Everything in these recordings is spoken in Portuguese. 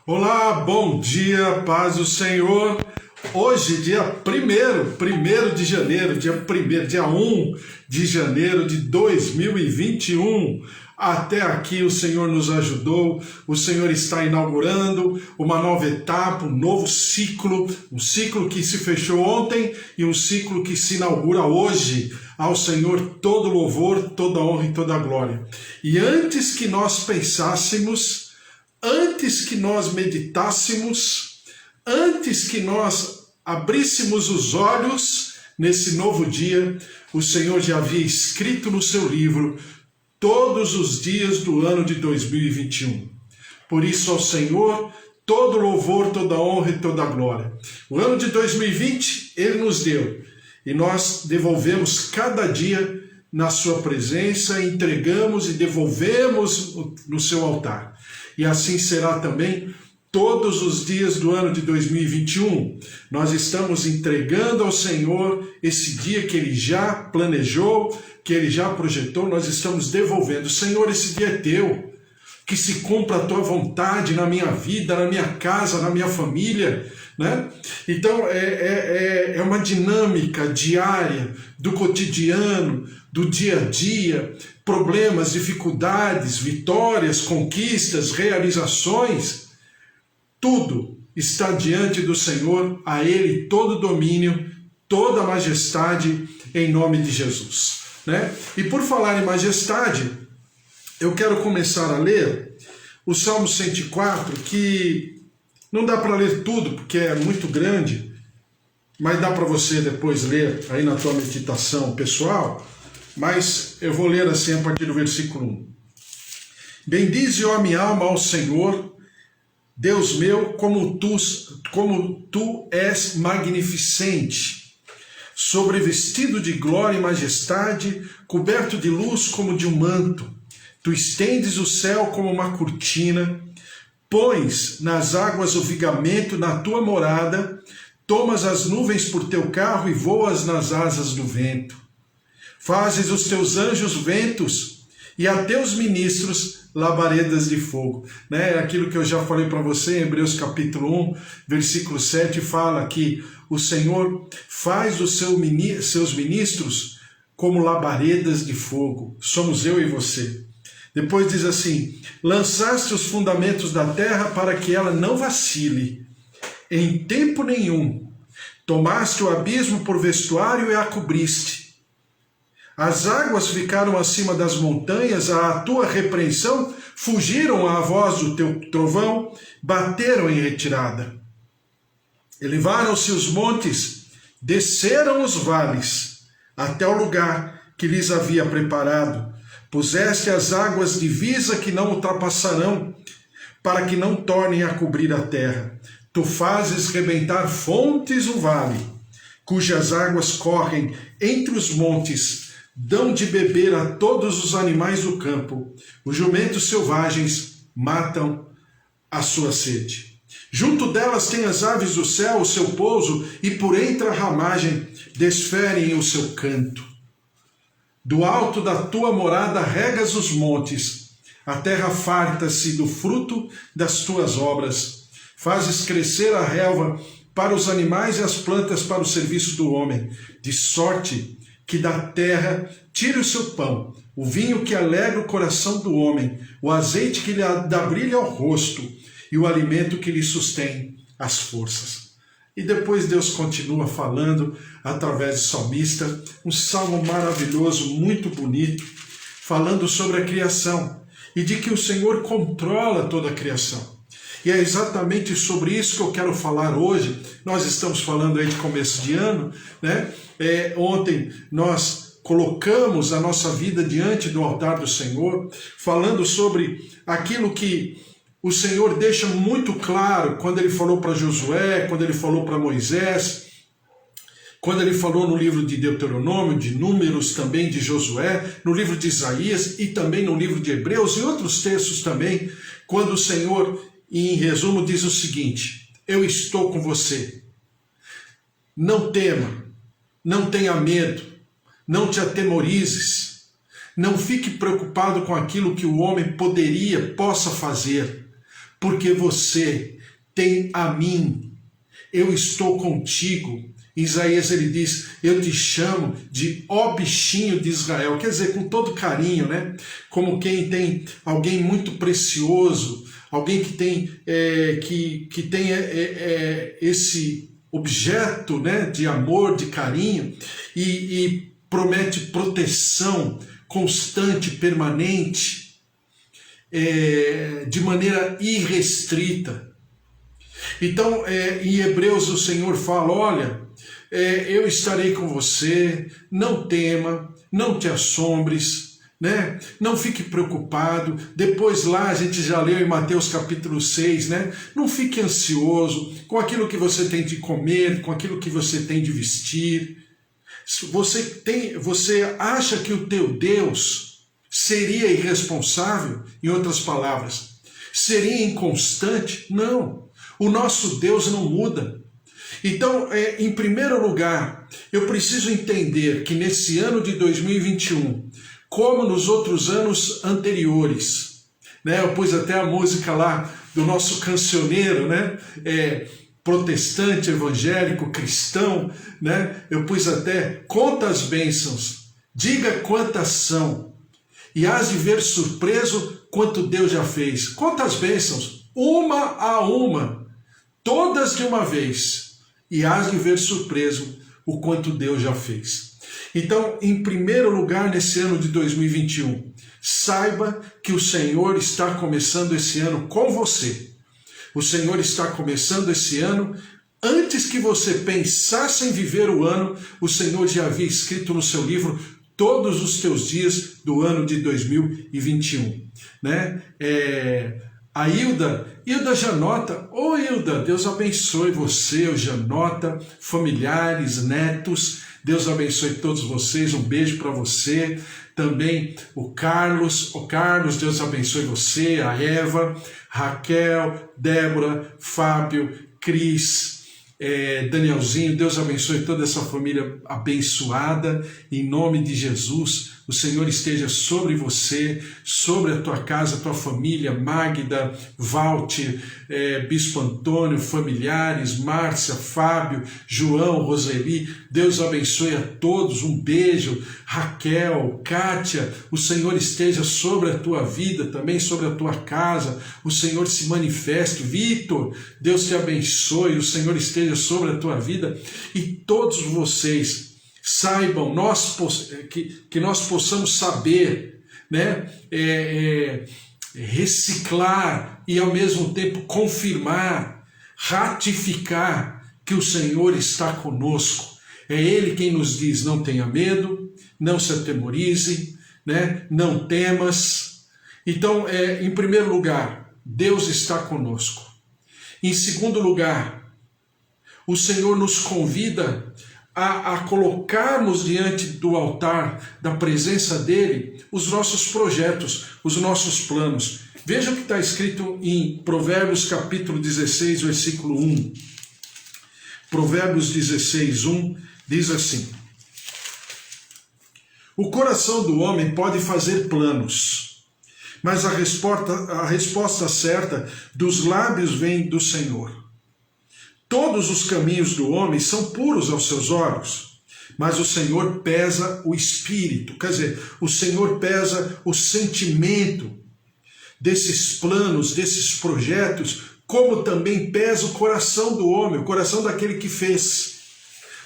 Olá, bom dia, paz do Senhor. Hoje, dia 1º de janeiro, dia 1 de janeiro de 2021. Até aqui o Senhor nos ajudou, o Senhor está inaugurando uma nova etapa, um novo ciclo, um ciclo que se fechou ontem e um ciclo que se inaugura hoje. Ao Senhor todo louvor, toda honra e toda glória. E antes que nós pensássemos, antes que nós meditássemos, antes que nós abríssemos os olhos nesse novo dia, o Senhor já havia escrito no seu livro todos os dias do ano de 2021. Por isso ao Senhor todo louvor, toda honra e toda glória. O ano de 2020 Ele nos deu e nós devolvemos cada dia na sua presença, entregamos e devolvemos no seu altar. E assim será também todos os dias do ano de 2021. Nós estamos entregando ao Senhor esse dia que Ele já planejou, que Ele já projetou, nós estamos devolvendo. Senhor, esse dia é Teu, que se cumpra a Tua vontade na minha vida, na minha casa, na minha família, né? Então é uma dinâmica diária do cotidiano, do dia a dia, problemas, dificuldades, vitórias, conquistas, realizações, tudo está diante do Senhor, a Ele todo domínio, toda majestade, em nome de Jesus, né? E por falar em majestade, eu quero começar a ler o Salmo 104, que não dá para ler tudo, porque é muito grande, mas dá para você depois ler aí na tua meditação pessoal, mas eu vou ler assim a partir do versículo 1. Bendize, ó minha alma, ao Senhor, Deus meu, como tu és magnificente, sobrevestido de glória e majestade, coberto de luz como de um manto. Tu estendes o céu como uma cortina, pões nas águas o vigamento na tua morada, tomas as nuvens por teu carro e voas nas asas do vento. Fazes os teus anjos ventos e a teus ministros labaredas de fogo. Né? Aquilo que eu já falei para você em Hebreus capítulo 1, versículo 7, fala que o Senhor faz os seus ministros como labaredas de fogo. Somos eu e você. Depois diz assim: lançaste os fundamentos da terra para que ela não vacile, em tempo nenhum. Tomaste o abismo por vestuário e a cobriste. As águas ficaram acima das montanhas, à tua repreensão fugiram à voz do teu trovão, bateram em retirada. Elevaram-se os montes, desceram os vales, até o lugar que lhes havia preparado. Puseste as águas divisa que não ultrapassarão, para que não tornem a cobrir a terra. Tu fazes rebentar fontes no vale, cujas águas correm entre os montes, dão de beber a todos os animais do campo. Os jumentos selvagens matam a sua sede. Junto delas tem as aves do céu o seu pouso, e por entre a ramagem desferem o seu canto. Do alto da tua morada regas os montes, a terra farta-se do fruto das tuas obras. Fazes crescer a relva para os animais e as plantas para o serviço do homem, de sorte que da terra tire o seu pão, o vinho que alegra o coração do homem, o azeite que lhe dá brilho ao rosto e o alimento que lhe sustém as forças. E depois Deus continua falando através do salmista, um salmo maravilhoso, muito bonito, falando sobre a criação e de que o Senhor controla toda a criação. E é exatamente sobre isso que eu quero falar hoje. Nós estamos falando aí de começo de ano, né? Ontem nós colocamos a nossa vida diante do altar do Senhor, falando sobre aquilo que o Senhor deixa muito claro quando Ele falou para Josué, quando Ele falou para Moisés, quando Ele falou no livro de Deuteronômio, de Números também, de Josué, no livro de Isaías e também no livro de Hebreus e outros textos também, quando o Senhor, em resumo, diz o seguinte: eu estou com você. Não tema, não tenha medo, não te atemorizes, não fique preocupado com aquilo que o homem possa fazer. porque você tem a mim. Eu estou contigo. Em Isaías ele diz, eu te chamo de ó bichinho de Israel. Quer dizer, com todo carinho, né? Como quem tem alguém muito precioso, alguém que tem, esse objeto, né, de amor, de carinho, e promete proteção constante, permanente, de maneira irrestrita. Então, em Hebreus o Senhor fala, olha, eu estarei com você, não tema, não te assombres, né? Não fique preocupado. Depois lá a gente já leu em Mateus capítulo 6, né? Não fique ansioso com aquilo que você tem de comer, com aquilo que você tem de vestir. Você acha que o teu Deus seria irresponsável? Em outras palavras, seria inconstante? Não. O nosso Deus não muda. Então, em primeiro lugar, eu preciso entender que nesse ano de 2021, como nos outros anos anteriores, né, eu pus até a música lá do nosso cancioneiro, né, protestante, evangélico, cristão, né, eu pus até conta as bênçãos, diga quantas são, e hás de ver surpreso quanto Deus já fez. Conta as bênçãos, uma a uma, todas de uma vez, e hás de ver surpreso o quanto Deus já fez. Então, em primeiro lugar, nesse ano de 2021, saiba que o Senhor está começando esse ano com você. O Senhor está começando esse ano, antes que você pensasse em viver o ano, o Senhor já havia escrito no seu livro todos os teus dias do ano de 2021. Né? A Hilda Janota, Hilda, Deus abençoe você, o Janota, familiares, netos, Deus abençoe todos vocês, um beijo para você. Também o Carlos, Deus abençoe você, a Eva, Raquel, Débora, Fábio, Cris, Danielzinho, Deus abençoe toda essa família abençoada, em nome de Jesus. O Senhor esteja sobre você, sobre a tua casa, a tua família, Magda, Walter, Bispo Antônio, familiares, Márcia, Fábio, João, Roseli. Deus abençoe a todos, um beijo. Raquel, Kátia, o Senhor esteja sobre a tua vida, também sobre a tua casa. O Senhor se manifeste. Vitor, Deus te abençoe, o Senhor esteja sobre a tua vida. E todos vocês saibam, que nós possamos saber, né, reciclar e ao mesmo tempo confirmar, ratificar que o Senhor está conosco. É Ele quem nos diz, não tenha medo, não se atemorize, né, não temas. Então, em primeiro lugar, Deus está conosco. Em segundo lugar, o Senhor nos convida a colocarmos diante do altar da presença dele os nossos projetos, os nossos planos. Veja o que está escrito em Provérbios capítulo 16, versículo 1. Provérbios 16, 1 diz assim: o coração do homem pode fazer planos, mas a resposta certa dos lábios vem do Senhor. Todos os caminhos do homem são puros aos seus olhos, mas o Senhor pesa o espírito. Quer dizer, o Senhor pesa o sentimento desses planos, desses projetos, como também pesa o coração do homem, o coração daquele que fez.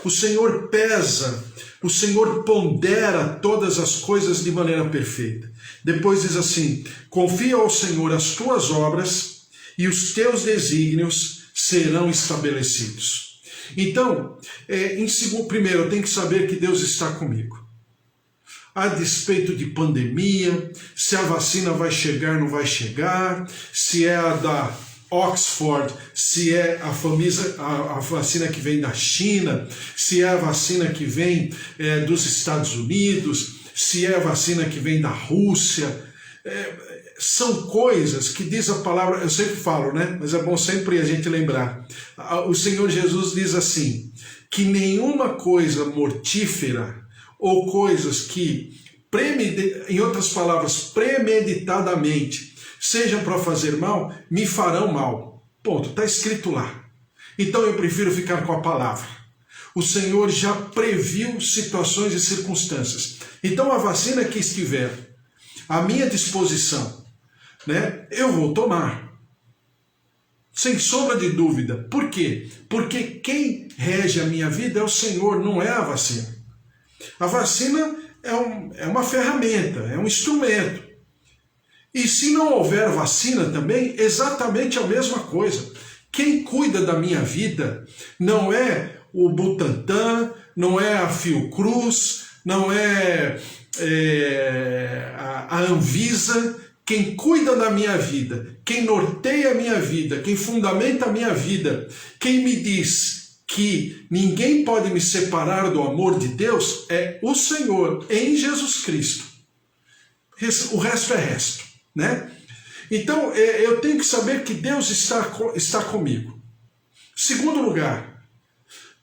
O Senhor pesa, o Senhor pondera todas as coisas de maneira perfeita. Depois diz assim: confia ao Senhor as tuas obras e os teus desígnios serão estabelecidos. Então, primeiro, eu tenho que saber que Deus está comigo. A despeito de pandemia, se a vacina vai chegar, não vai chegar, se é a da Oxford, se é a vacina que vem da China, se é a vacina que vem dos Estados Unidos, se é a vacina que vem da Rússia. São coisas que diz a palavra, eu sempre falo, né? Mas é bom sempre a gente lembrar. O Senhor Jesus diz assim, que nenhuma coisa mortífera ou coisas que, em outras palavras, premeditadamente sejam para fazer mal, me farão mal. Ponto, está escrito lá. Então eu prefiro ficar com a palavra. O Senhor já previu situações e circunstâncias. Então a vacina que estiver à minha disposição, né, eu vou tomar. Sem sombra de dúvida. Por quê? Porque quem rege a minha vida é o Senhor, não é a vacina. A vacina é uma ferramenta, é um instrumento. E se não houver vacina também, exatamente a mesma coisa. Quem cuida da minha vida não é o Butantan, não é a Fiocruz, não é a Anvisa. Quem cuida da minha vida, quem norteia a minha vida, quem fundamenta a minha vida, quem me diz que ninguém pode me separar do amor de Deus é o Senhor, em Jesus Cristo. O resto é resto, né? Então, eu tenho que saber que Deus está comigo. Segundo lugar,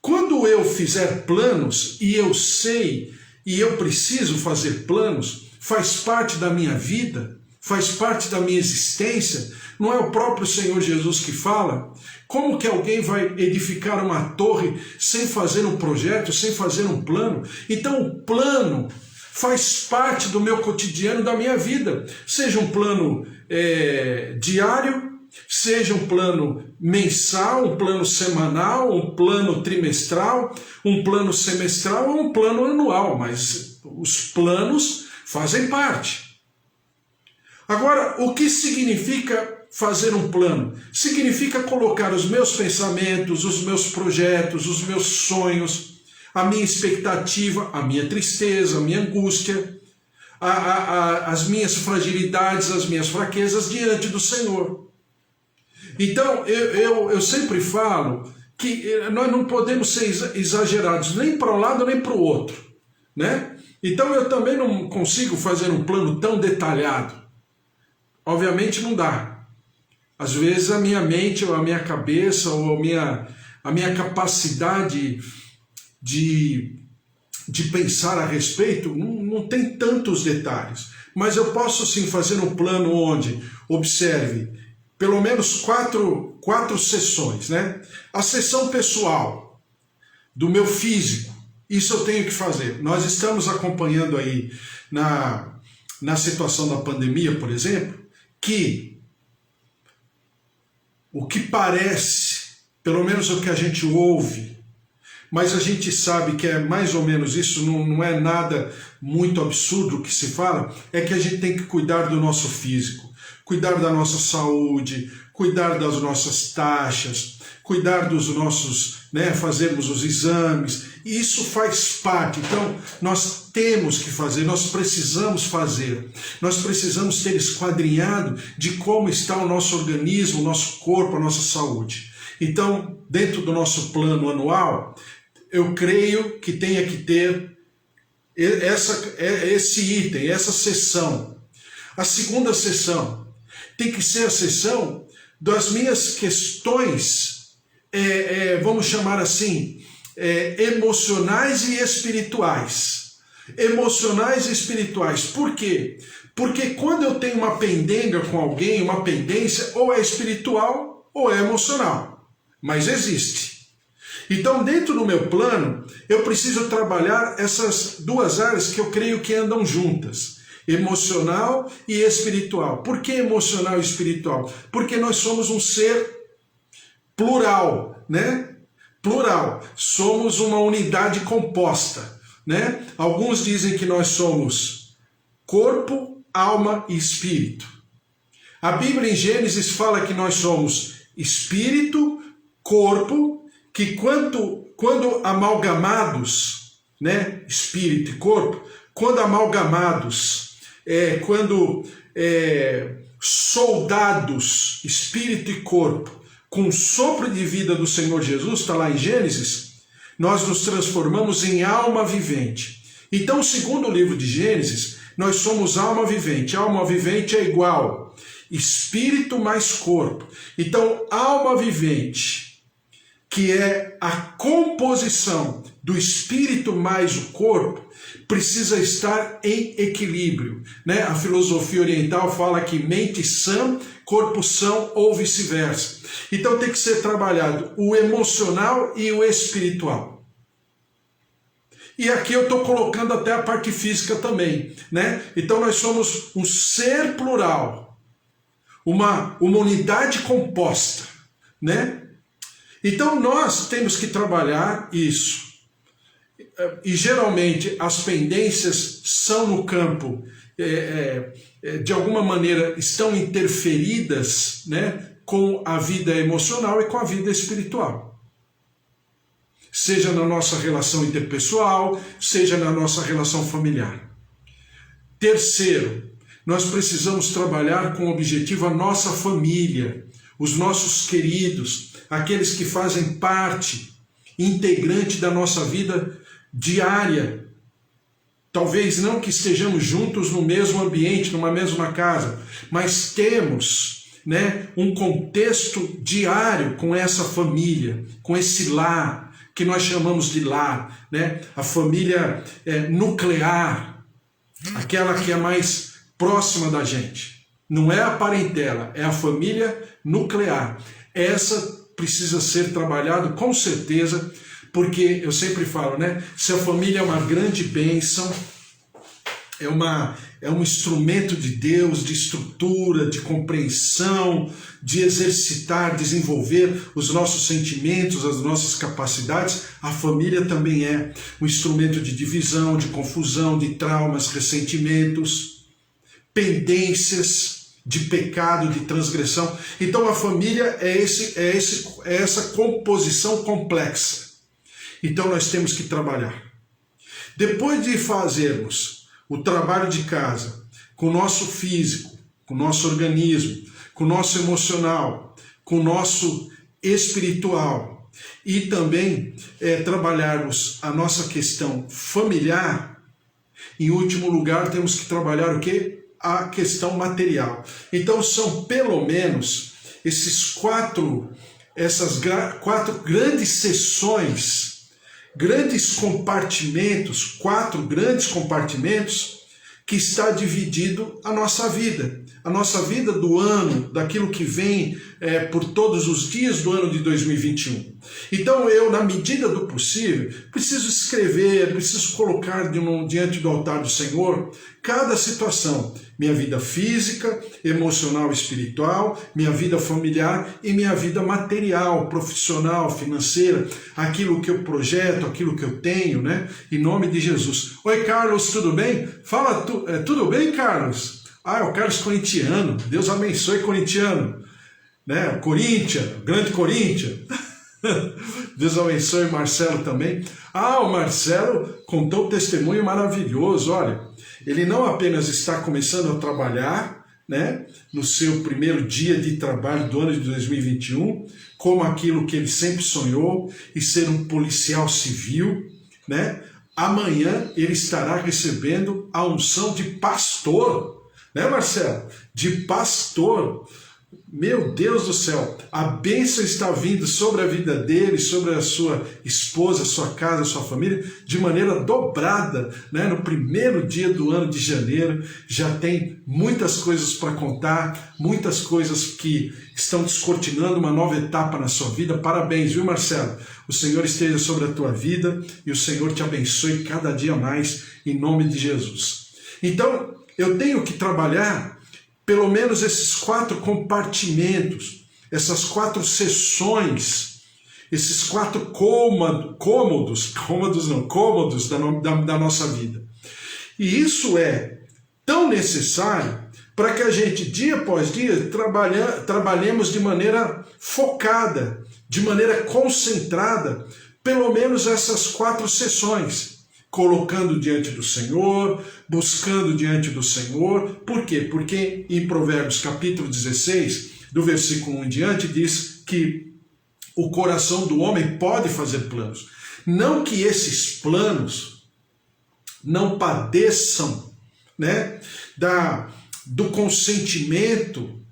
quando eu fizer planos, e eu sei, e eu preciso fazer planos, faz parte da minha vida, faz parte da minha existência, não é o próprio Senhor Jesus que fala? Como que alguém vai edificar uma torre sem fazer um projeto, sem fazer um plano? Então o plano faz parte do meu cotidiano, da minha vida. Seja um plano diário, seja um plano mensal, um plano semanal, um plano trimestral, um plano semestral ou um plano anual, mas os planos fazem parte. Agora, o que significa fazer um plano? Significa colocar os meus pensamentos, os meus projetos, os meus sonhos, a minha expectativa, a minha tristeza, a minha angústia, as minhas fragilidades, as minhas fraquezas diante do Senhor. Então, eu sempre falo que nós não podemos ser exagerados nem para um lado nem para o outro, né? Então eu também não consigo fazer um plano tão detalhado. Obviamente não dá. Às vezes a minha mente, ou a minha cabeça, ou a minha capacidade de pensar a respeito não tem tantos detalhes. Mas eu posso sim fazer um plano onde, observe, pelo menos quatro sessões, né? A sessão pessoal, do meu físico, isso eu tenho que fazer. Nós estamos acompanhando aí na situação da pandemia, por exemplo, que o que parece, pelo menos o que a gente ouve, mas a gente sabe que é mais ou menos isso, não é nada muito absurdo que se fala, é que a gente tem que cuidar do nosso físico, cuidar da nossa saúde, cuidar das nossas taxas, cuidar dos nossos, fazermos os exames, e isso faz parte. Então, nós temos que fazer, nós precisamos fazer, nós precisamos ter esquadrinhado de como está o nosso organismo, o nosso corpo, a nossa saúde. Então, dentro do nosso plano anual, eu creio que tenha que ter esse item, essa sessão. A segunda sessão tem que ser a sessão das minhas questões, vamos chamar assim, emocionais e espirituais. Emocionais e espirituais. Por quê? Porque quando eu tenho uma pendenga com alguém, uma pendência, ou é espiritual ou é emocional. Mas existe. Então, dentro do meu plano, eu preciso trabalhar essas duas áreas que eu creio que andam juntas. Emocional e espiritual. Por que emocional e espiritual? Porque nós somos um ser plural, né? Plural. Somos uma unidade composta, né? Alguns dizem que nós somos corpo, alma e espírito. A Bíblia em Gênesis fala que nós somos espírito, corpo, que quando amalgamados, né? Espírito e corpo, quando amalgamados, soldados, espírito e corpo, com o sopro de vida do Senhor Jesus, está lá em Gênesis, nós nos transformamos em alma vivente. Então, segundo o livro de Gênesis, nós somos alma vivente. Alma vivente é igual espírito mais corpo. Então, alma vivente, que é a composição do espírito mais o corpo precisa estar em equilíbrio, né? A filosofia oriental fala que mente sã, corpo são ou vice-versa. Então tem que ser trabalhado o emocional e o espiritual. E aqui eu estou colocando até a parte física também, né? Então nós somos um ser plural, uma unidade composta, né? Então nós temos que trabalhar isso. E geralmente as pendências são no campo, de alguma maneira estão interferidas, né, com a vida emocional e com a vida espiritual. Seja na nossa relação interpessoal, seja na nossa relação familiar. Terceiro, nós precisamos trabalhar com objetivo a nossa família, os nossos queridos, aqueles que fazem parte integrante da nossa vida diária. Talvez não que estejamos juntos no mesmo ambiente, numa mesma casa, mas temos, né, um contexto diário com essa família, com esse lar, que nós chamamos de lar, né? A família nuclear, aquela que é mais próxima da gente. Não é a parentela, é a família nuclear. Essa precisa ser trabalhada com certeza, porque eu sempre falo, né? Se a família é uma grande bênção, é um instrumento de Deus, de estrutura, de compreensão, de exercitar, desenvolver os nossos sentimentos, as nossas capacidades, a família também é um instrumento de divisão, de confusão, de traumas, ressentimentos, pendências de pecado, de transgressão. Então a família é essa composição complexa. Então nós temos que trabalhar. Depois de fazermos o trabalho de casa com o nosso físico, com o nosso organismo, com o nosso emocional, com o nosso espiritual e também trabalharmos a nossa questão familiar, em último lugar temos que trabalhar o quê? A questão material. Então são pelo menos essas quatro grandes seções, grandes compartimentos, 4 grandes compartimentos que está dividido a nossa vida. A nossa vida do ano, daquilo que vem por todos os dias do ano de 2021. Então eu, na medida do possível, preciso escrever, preciso colocar diante do altar do Senhor cada situação. Minha vida física, emocional e espiritual, minha vida familiar e minha vida material, profissional, financeira, aquilo que eu projeto, aquilo que eu tenho, né? Em nome de Jesus. Oi, Carlos, tudo bem? Fala, tudo bem, Carlos? Ah, é o Carlos corintiano. Deus abençoe, corintiano. Né? Corinthians, grande Corinthians. Deus abençoe Marcelo também. Ah, o Marcelo contou um testemunho maravilhoso. Olha, ele não apenas está começando a trabalhar, né, no seu primeiro dia de trabalho do ano de 2021, como aquilo que ele sempre sonhou, e ser um policial civil, né? Amanhã ele estará recebendo a unção de pastor. Né, Marcelo? De pastor. Meu Deus do céu, a bênção está vindo sobre a vida dele, sobre a sua esposa, sua casa, sua família, de maneira dobrada, né? No primeiro dia do ano de janeiro, já tem muitas coisas para contar, muitas coisas que estão descortinando uma nova etapa na sua vida. Parabéns, viu, Marcelo? O Senhor esteja sobre a tua vida e o Senhor te abençoe cada dia mais, em nome de Jesus. Então, eu tenho que trabalhar pelo menos esses 4 compartimentos, essas 4 seções, esses 4 cômodos da nossa vida. E isso é tão necessário para que a gente, dia após dia, trabalhemos de maneira focada, de maneira concentrada, pelo menos essas 4 seções. Colocando diante do Senhor, buscando diante do Senhor. Por quê? Porque em Provérbios capítulo 16, do versículo 1 em diante, diz que o coração do homem pode fazer planos. Não que esses planos não padeçam, né, do consentimento,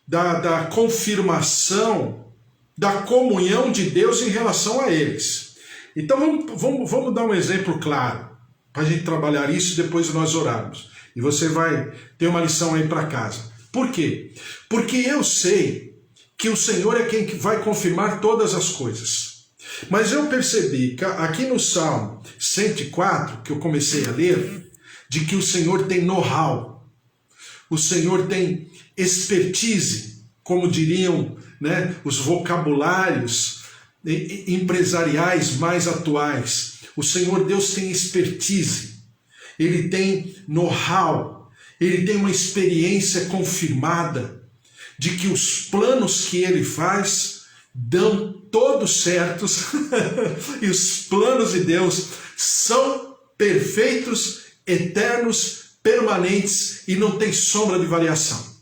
da confirmação, da comunhão de Deus em relação a eles. Então vamos dar um exemplo claro, para a gente trabalhar isso e depois nós orarmos. E você vai ter uma lição aí para casa. Por quê? Porque eu sei que o Senhor é quem vai confirmar todas as coisas. Mas eu percebi que aqui no Salmo 104, que eu comecei a ler, de que o Senhor tem know-how, o Senhor tem expertise, como diriam, né, os vocabulários empresariais mais atuais. O Senhor Deus tem expertise, Ele tem know-how, Ele tem uma experiência confirmada de que os planos que Ele faz dão todos certos e os planos de Deus são perfeitos, eternos, permanentes e não tem sombra de variação.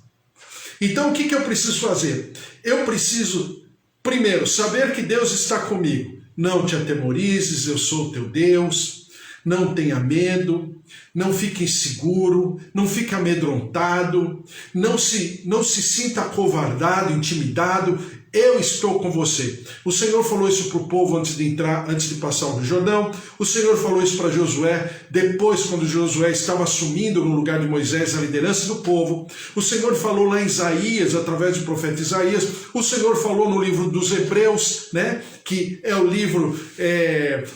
Então o que eu preciso fazer? Eu preciso, primeiro, saber que Deus está comigo. Não te atemorizes, eu sou o teu Deus. Não tenha medo, não fique inseguro, não fique amedrontado, não se sinta acovardado, intimidado. Eu estou com você. O Senhor falou isso para o povo antes de passar o Rio Jordão. O Senhor falou isso para Josué, depois quando Josué estava assumindo no lugar de Moisés a liderança do povo. O Senhor falou lá em Isaías, através do profeta Isaías. O Senhor falou no livro dos Hebreus, né, que é o livro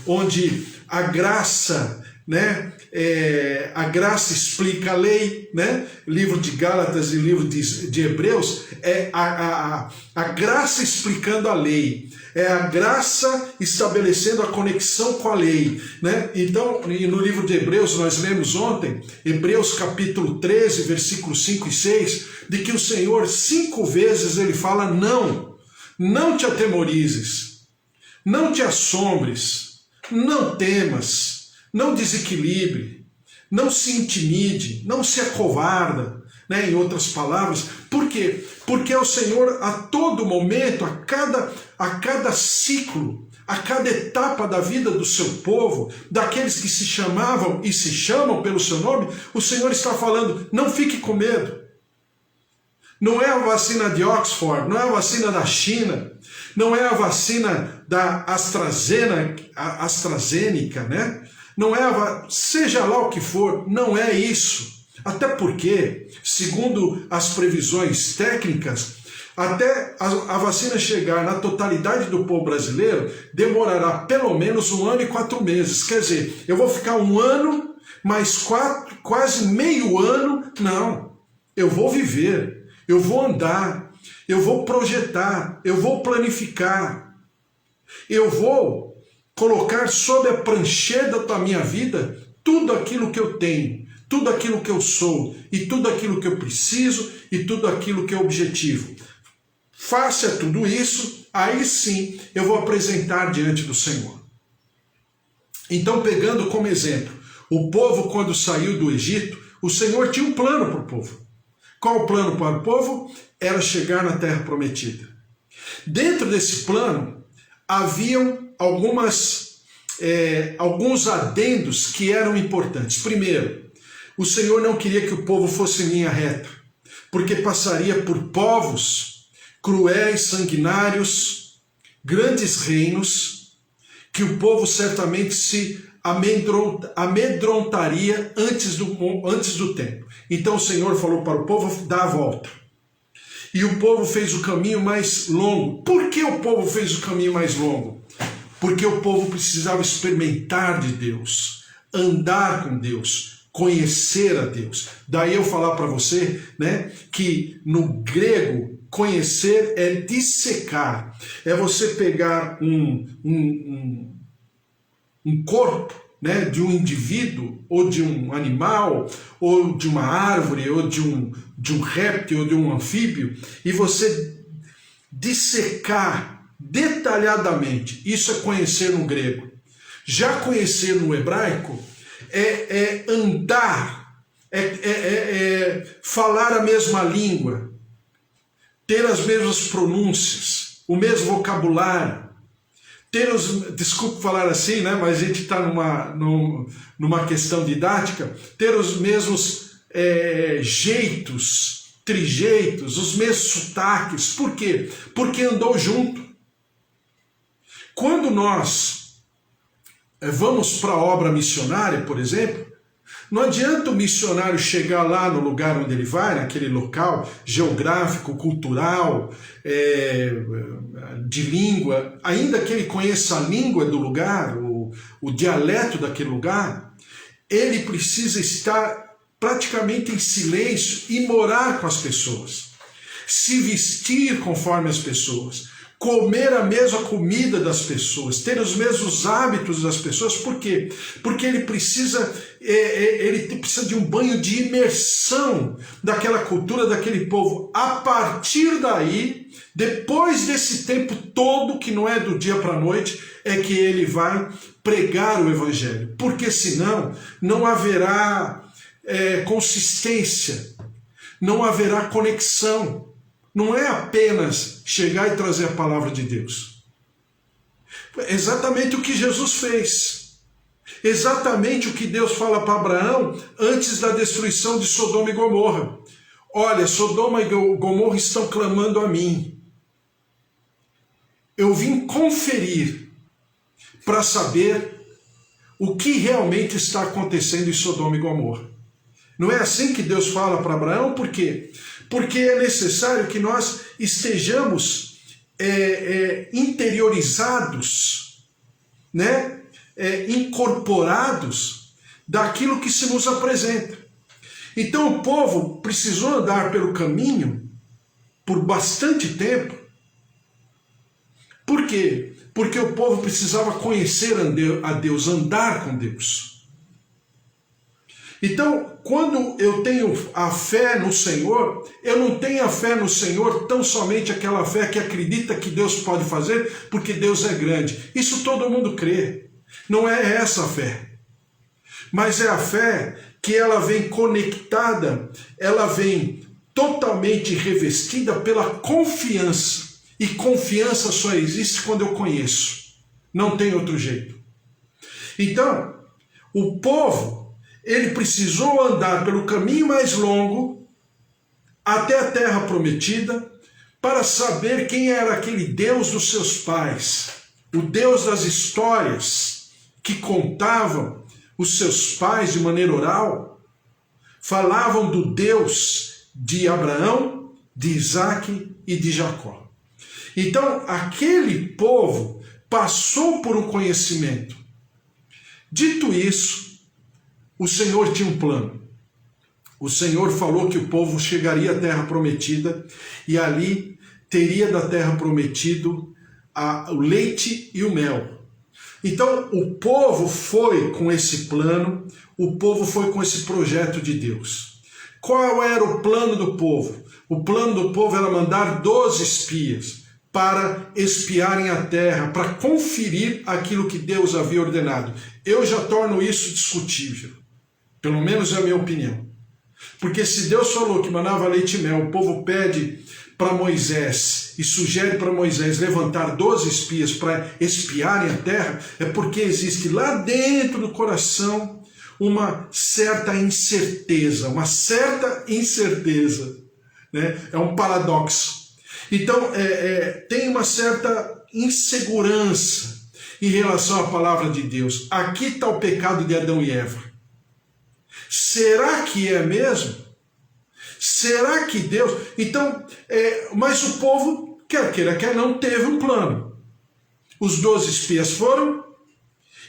onde a graça, né, a graça explica a lei, né? Livro de Gálatas e livro de Hebreus é a graça explicando a lei, é a graça estabelecendo a conexão com a lei, né? Então, no livro de Hebreus, nós lemos ontem, Hebreus capítulo 13, versículos 5 e 6, de que o Senhor 5 vezes ele fala não te atemorizes, não te assombres, não temas, não desequilibre, não se intimide, não se acovarda, né? Em outras palavras, por quê? Porque o Senhor a todo momento, a cada ciclo, a cada etapa da vida do seu povo, daqueles que se chamavam e se chamam pelo seu nome, o Senhor está falando, não fique com medo. Não é a vacina de Oxford, não é a vacina da China, não é a vacina da AstraZeneca, né? Não é seja lá o que for, não é isso. Até porque, segundo as previsões técnicas, até a vacina chegar na totalidade do povo brasileiro, demorará pelo menos 1 ano e 4 meses. Quer dizer, eu vou ficar 1 ano, mais quase meio ano, não. Eu vou viver. Eu vou andar, eu vou projetar, eu vou planificar, eu vou colocar sob a prancheta da minha vida tudo aquilo que eu tenho, tudo aquilo que eu sou, e tudo aquilo que eu preciso, e tudo aquilo que é objetivo. Faça tudo isso, aí sim eu vou apresentar diante do Senhor. Então, pegando como exemplo, o povo quando saiu do Egito, o Senhor tinha um plano para o povo. Qual o plano para o povo? Era chegar na terra prometida. Dentro desse plano, haviam alguns adendos que eram importantes. Primeiro, o Senhor não queria que o povo fosse em linha reta, porque passaria por povos cruéis, sanguinários, grandes reinos, que o povo certamente se amedrontaria antes do tempo. Então o Senhor falou para o povo dar a volta. E o povo fez o caminho mais longo. Por que o povo fez o caminho mais longo? Porque o povo precisava experimentar de Deus, andar com Deus, conhecer a Deus. Daí eu falar para você, né, que no grego conhecer é dissecar. É você pegar um corpo, né, de um indivíduo, ou de um animal, ou de uma árvore, ou de um réptil, ou de um anfíbio, e você dissecar detalhadamente. Isso é conhecer no grego. Já conhecer no hebraico é andar, falar a mesma língua, ter as mesmas pronúncias, o mesmo vocabulário, desculpe falar assim, né, mas a gente está numa questão didática, ter os mesmos jeitos, trejeitos, os mesmos sotaques. Por quê? Porque andou junto. Quando nós vamos para a obra missionária, por exemplo, não adianta o missionário chegar lá no lugar onde ele vai, naquele local geográfico, cultural, de língua, ainda que ele conheça a língua do lugar, o dialeto daquele lugar, ele precisa estar praticamente em silêncio e morar com as pessoas, se vestir conforme as pessoas, comer a mesma comida das pessoas, ter os mesmos hábitos das pessoas. Por quê? Porque ele precisa de um banho de imersão daquela cultura, daquele povo. A partir daí, depois desse tempo todo, que não é do dia para a noite, é que ele vai pregar o evangelho. Porque senão não haverá consistência, não haverá conexão. Não é apenas chegar e trazer a palavra de Deus. É exatamente o que Jesus fez. Exatamente o que Deus fala para Abraão antes da destruição de Sodoma e Gomorra. Olha, Sodoma e Gomorra estão clamando a mim. Eu vim conferir para saber o que realmente está acontecendo em Sodoma e Gomorra. Não é assim que Deus fala para Abraão? Por quê? Porque é necessário que nós estejamos interiorizados, né? Incorporados daquilo que se nos apresenta. Então o povo precisou andar pelo caminho por bastante tempo. Por quê? Porque o povo precisava conhecer a Deus, andar com Deus. Então, quando eu tenho a fé no Senhor, eu não tenho a fé no Senhor tão somente aquela fé que acredita que Deus pode fazer, porque Deus é grande. Isso todo mundo crê. Não é essa a fé. Mas é a fé que ela vem conectada, ela vem totalmente revestida pela confiança. E confiança só existe quando eu conheço. Não tem outro jeito. Então, o povo, ele precisou andar pelo caminho mais longo até a terra prometida para saber quem era aquele Deus dos seus pais, o Deus das histórias que contavam os seus pais de maneira oral, falavam do Deus de Abraão, de Isaque e de Jacó. Então, aquele povo passou por um conhecimento. Dito isso, o Senhor tinha um plano. O Senhor falou que o povo chegaria à terra prometida e ali teria da terra prometida o leite e o mel. Então o povo foi com esse plano, o povo foi com esse projeto de Deus. Qual era o plano do povo? O plano do povo era mandar 12 espias para espiarem a terra, para conferir aquilo que Deus havia ordenado. Eu já torno isso discutível. Pelo menos é a minha opinião. Porque se Deus falou que mandava leite e mel, o povo pede para Moisés e sugere para Moisés levantar 12 espias para espiarem a terra, é porque existe lá dentro do coração uma certa incerteza, né? É um paradoxo. Então, tem uma certa insegurança em relação à palavra de Deus. Aqui está o pecado de Adão e Eva. Será que é mesmo? Será que Deus... Então, mas o povo, quer queira, quer não, teve um plano. Os 12 espias foram,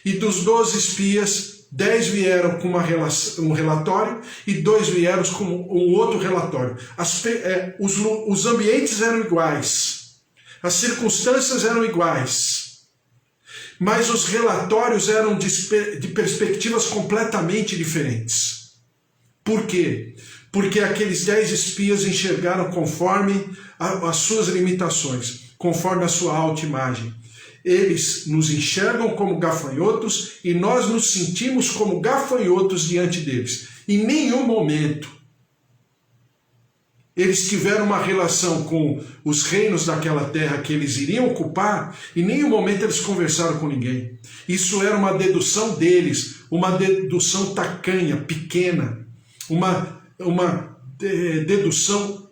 e dos 12 espias, 10 vieram com um relatório, e 2 vieram com um outro relatório. Os ambientes eram iguais, as circunstâncias eram iguais, mas os relatórios eram de perspectivas completamente diferentes. Por quê? Porque aqueles 10 espias enxergaram conforme as suas limitações, conforme a sua autoimagem. Eles nos enxergam como gafanhotos e nós nos sentimos como gafanhotos diante deles. Em nenhum momento eles tiveram uma relação com os reinos daquela terra que eles iriam ocupar, em nenhum momento eles conversaram com ninguém. Isso era uma dedução deles, uma dedução tacanha, pequena, uma dedução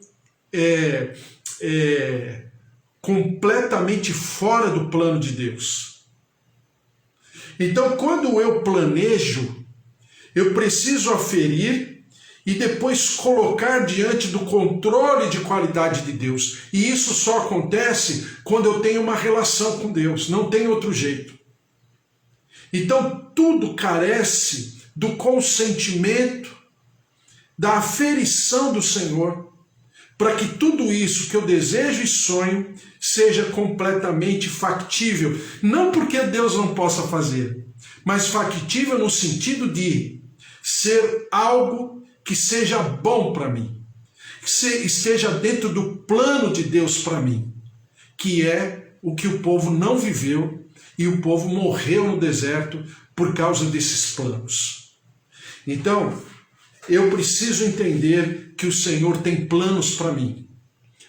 completamente fora do plano de Deus. Então, quando eu planejo, eu preciso aferir e depois colocar diante do controle de qualidade de Deus. E isso só acontece quando eu tenho uma relação com Deus, não tem outro jeito. Então, tudo carece do consentimento, da aferição do Senhor, para que tudo isso que eu desejo e sonho seja completamente factível. Não porque Deus não possa fazer, mas factível no sentido de ser algo que seja bom para mim, que esteja dentro do plano de Deus para mim, que é o que o povo não viveu e o povo morreu no deserto por causa desses planos. Então, eu preciso entender que o Senhor tem planos para mim,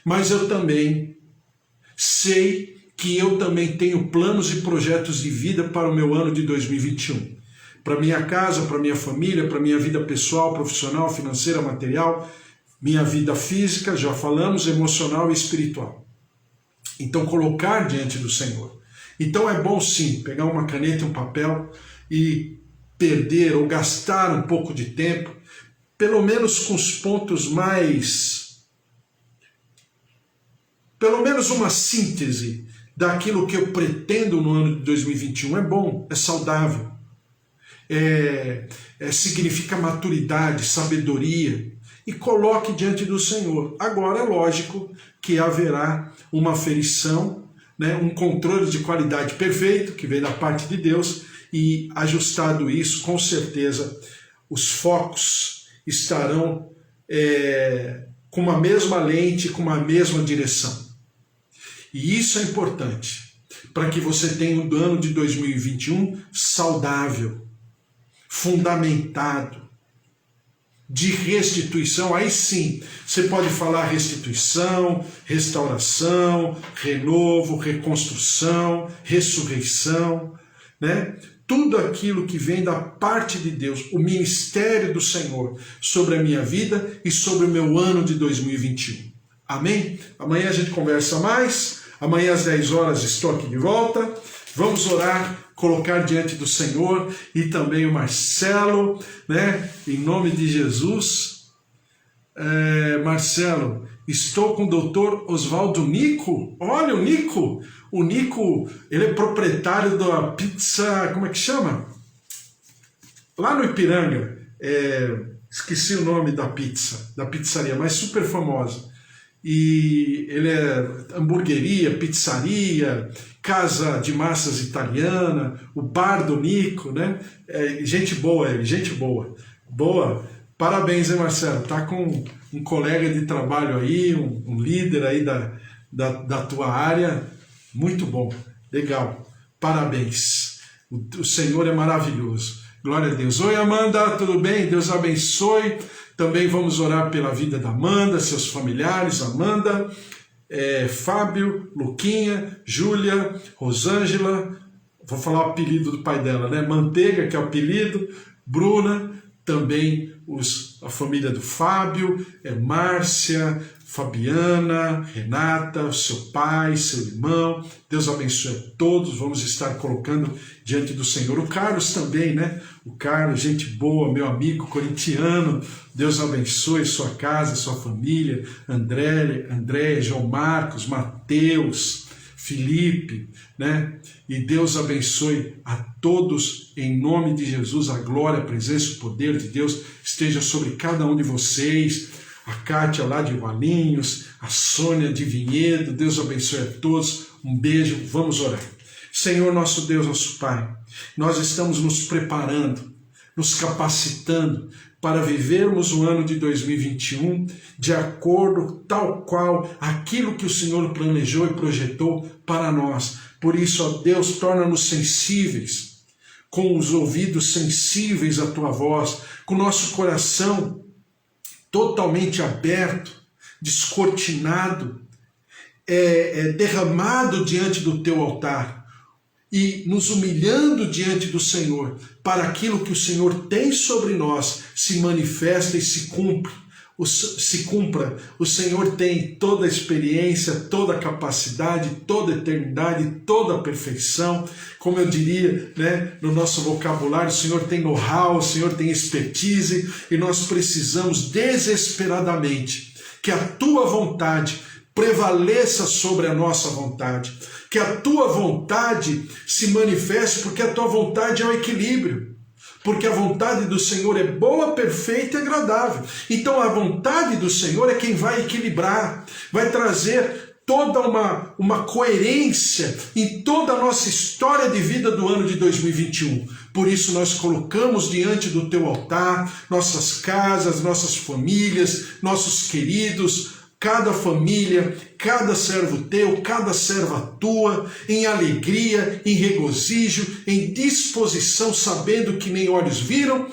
mas eu também sei que eu também tenho planos e projetos de vida para o meu ano de 2021. Para minha casa, para minha família, para minha vida pessoal, profissional, financeira, material, minha vida física, já falamos, emocional e espiritual. Então, colocar diante do Senhor. Então é bom sim, pegar uma caneta e um papel e perder ou gastar um pouco de tempo, pelo menos com os pontos mais... Pelo menos uma síntese daquilo que eu pretendo no ano de 2021. É bom, é saudável. Significa maturidade, sabedoria, e coloque diante do Senhor. Agora é lógico que haverá uma aferição, né, um controle de qualidade perfeito, que vem da parte de Deus, e ajustado isso, com certeza, os focos estarão com uma mesma lente, com uma mesma direção. E isso é importante, para que você tenha um ano de 2021 saudável, fundamentado, de restituição. Aí sim, você pode falar restituição, restauração, renovo, reconstrução, ressurreição, né? Tudo aquilo que vem da parte de Deus, o ministério do Senhor sobre a minha vida e sobre o meu ano de 2021. Amém? Amanhã a gente conversa mais. Amanhã às 10 horas estou aqui de volta. Vamos orar, colocar diante do Senhor e também o Marcelo, né? Em nome de Jesus. Marcelo, estou com o doutor Oswaldo Nico. Olha o Nico. O Nico, ele é proprietário da pizza, como é que chama? Lá no Ipiranga. Esqueci o nome da pizzaria, mas super famosa. E ele é hamburgueria, pizzaria, casa de massas italiana, o bar do Nico, né? Gente boa ele, gente boa. Boa. Parabéns, hein, Marcelo? Tá com um colega de trabalho aí, um líder aí da tua área. Muito bom. Legal. Parabéns. O Senhor é maravilhoso. Glória a Deus. Oi, Amanda, tudo bem? Deus abençoe. Também vamos orar pela vida da Amanda, seus familiares, Amanda, Fábio, Luquinha, Júlia, Rosângela, vou falar o apelido do pai dela, né? Manteiga, que é o apelido, Bruna, também a família do Fábio, Márcia, Fabiana, Renata, o seu pai, seu irmão. Deus abençoe a todos. Vamos estar colocando diante do Senhor. O Carlos também, né? O Carlos, gente boa, meu amigo corintiano. Deus abençoe sua casa, sua família. André, João Marcos, Mateus, Felipe, né? E Deus abençoe a todos em nome de Jesus. A glória, a presença, o poder de Deus esteja sobre cada um de vocês. A Kátia lá de Valinhos, a Sônia de Vinhedo, Deus abençoe a todos, um beijo, vamos orar. Senhor nosso Deus, nosso Pai, nós estamos nos preparando, nos capacitando para vivermos o ano de 2021 de acordo tal qual aquilo que o Senhor planejou e projetou para nós. Por isso, ó Deus, torna-nos sensíveis, com os ouvidos sensíveis à Tua voz, com o nosso coração totalmente aberto, descortinado, derramado diante do teu altar e nos humilhando diante do Senhor, para aquilo que o Senhor tem sobre nós se manifesta e se cumpre. se cumpra. O Senhor tem toda a experiência, toda a capacidade, toda a eternidade, toda a perfeição. Como eu diria, né, no nosso vocabulário, o Senhor tem know-how, o Senhor tem expertise, e nós precisamos desesperadamente que a tua vontade prevaleça sobre a nossa vontade, que a tua vontade se manifeste, porque a tua vontade é o equilíbrio. Porque a vontade do Senhor é boa, perfeita e agradável. Então a vontade do Senhor é quem vai equilibrar, vai trazer toda uma coerência em toda a nossa história de vida do ano de 2021. Por isso nós colocamos diante do teu altar nossas casas, nossas famílias, nossos queridos, cada família, cada servo teu, cada serva tua, em alegria, em regozijo, em disposição, sabendo que nem olhos viram,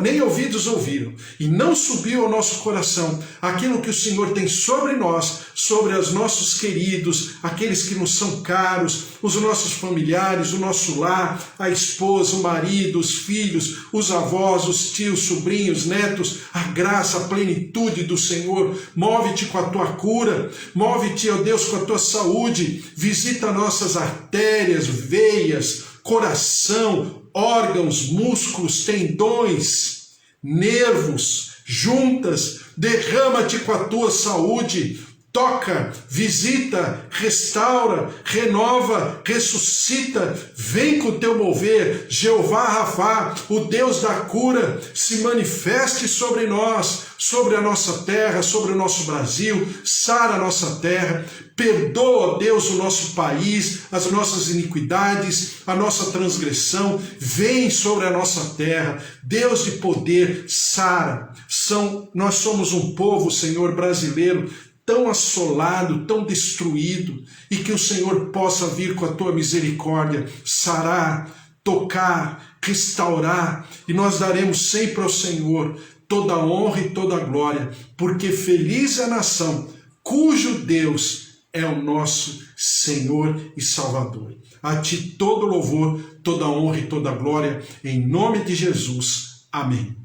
nem ouvidos ouviram, e não subiu ao nosso coração aquilo que o Senhor tem sobre nós, sobre os nossos queridos, aqueles que nos são caros, os nossos familiares, o nosso lar, a esposa, o marido, os filhos, os avós, os tios, sobrinhos, netos, a graça, a plenitude do Senhor. Move-te com a tua cura, move-te, ó Deus, com a tua saúde, visita nossas artérias, veias, coração, órgãos, músculos, tendões, nervos, juntas, derrama-te com a tua saúde, toca, visita, restaura, renova, ressuscita, vem com o teu mover, Jeová Rafá, o Deus da cura, se manifeste sobre nós, sobre a nossa terra, sobre o nosso Brasil, sara a nossa terra, perdoa, Deus, o nosso país, as nossas iniquidades, a nossa transgressão, vem sobre a nossa terra, Deus de poder, sara. Nós somos um povo, Senhor, brasileiro, tão assolado, tão destruído, e que o Senhor possa vir com a tua misericórdia, sarar, tocar, restaurar, e nós daremos sempre ao Senhor toda a honra e toda a glória, porque feliz é a nação cujo Deus é o nosso Senhor e Salvador. A ti todo louvor, toda a honra e toda a glória, em nome de Jesus. Amém.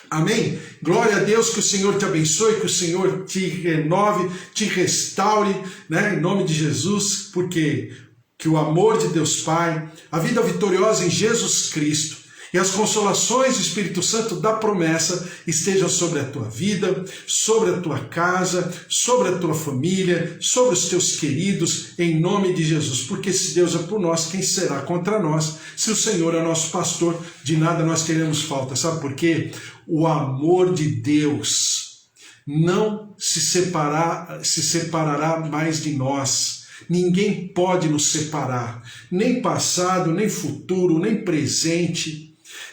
Amém? Glória a Deus, que o Senhor te abençoe, que o Senhor te renove, te restaure, né? Em nome de Jesus, porque que o amor de Deus Pai, a vida vitoriosa em Jesus Cristo e as consolações do Espírito Santo da promessa estejam sobre a tua vida, sobre a tua casa, sobre a tua família, sobre os teus queridos, em nome de Jesus. Porque se Deus é por nós, quem será contra nós? Se o Senhor é nosso pastor, de nada nós teremos falta. Sabe por quê? O amor de Deus não se separará mais de nós. Ninguém pode nos separar, nem passado, nem futuro, nem presente,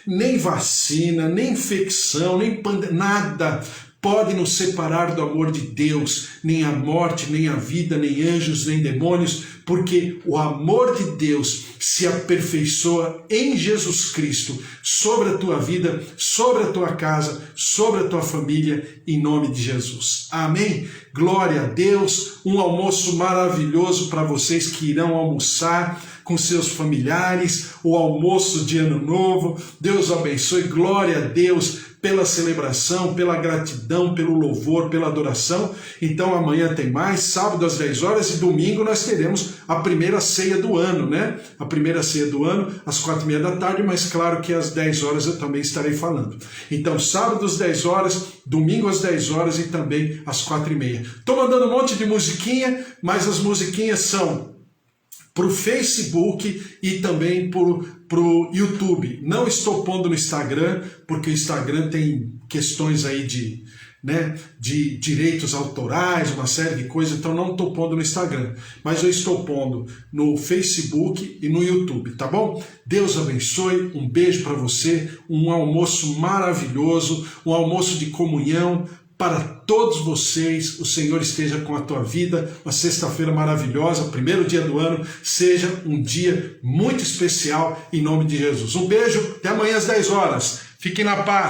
nem vacina, nem infecção, nem nada pode nos separar do amor de Deus, nem a morte, nem a vida, nem anjos, nem demônios, porque o amor de Deus se aperfeiçoa em Jesus Cristo sobre a tua vida, sobre a tua casa, sobre a tua família, em nome de Jesus. Amém? Glória a Deus, um almoço maravilhoso para vocês que irão almoçar com seus familiares, o almoço de Ano Novo. Deus abençoe, glória a Deus pela celebração, pela gratidão, pelo louvor, pela adoração. Então amanhã tem mais, sábado às 10 horas e domingo nós teremos a primeira ceia do ano, né? A primeira ceia do ano às 4h30 da tarde, mas claro que às 10 horas eu também estarei falando. Então sábado às 10 horas, domingo às 10 horas e também às 4h30. Estou mandando um monte de musiquinha, mas as musiquinhas são para o Facebook e também para o YouTube. Não estou pondo no Instagram, porque o Instagram tem questões aí de direitos autorais, uma série de coisas, então não estou pondo no Instagram. Mas eu estou pondo no Facebook e no YouTube, tá bom? Deus abençoe, um beijo para você, um almoço maravilhoso, um almoço de comunhão, para todos vocês. O Senhor esteja com a tua vida, uma sexta-feira maravilhosa, primeiro dia do ano, seja um dia muito especial, em nome de Jesus. Um beijo, até amanhã às 10 horas. Fiquem na paz.